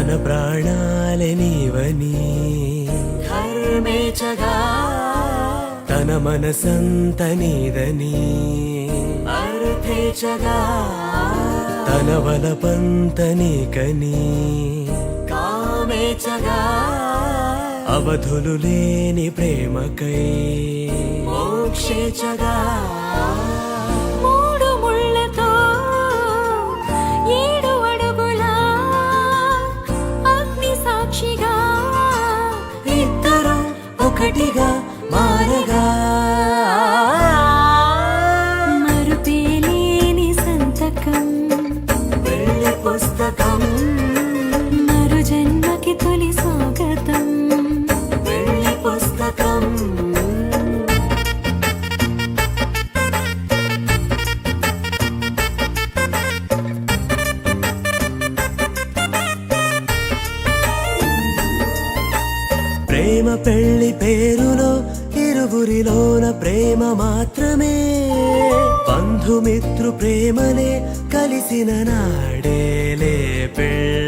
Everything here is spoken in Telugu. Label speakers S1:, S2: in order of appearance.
S1: తన ప్రాణాలే నీవని
S2: ధర్మేచగా
S1: తన మనసంత నీదని
S2: అర్థేచగా
S1: తన వలపంత నీకని
S2: కామేచగా
S1: అవధులు లేని ప్రేమకై
S2: మోక్షేచగా మూడు ముళ్ళతో 7 అడుగుల అగ్ని సాక్షిగా
S1: ఇద్దరు ఒకటిగా మారగా
S2: మరుపేలేని సంతకం
S1: వెళ్ళి పుస్తకం
S2: మరు జన్మకి తొలి స్వాగతం
S1: వెళ్ళి పుస్తకం ప్రేమ పెళ్లి పేరులో ఇరువురిలోన ప్రేమ మాత్రమే బంధుమిత్రు ప్రేమనే కలిసిన నాడేలే పెళ్ళి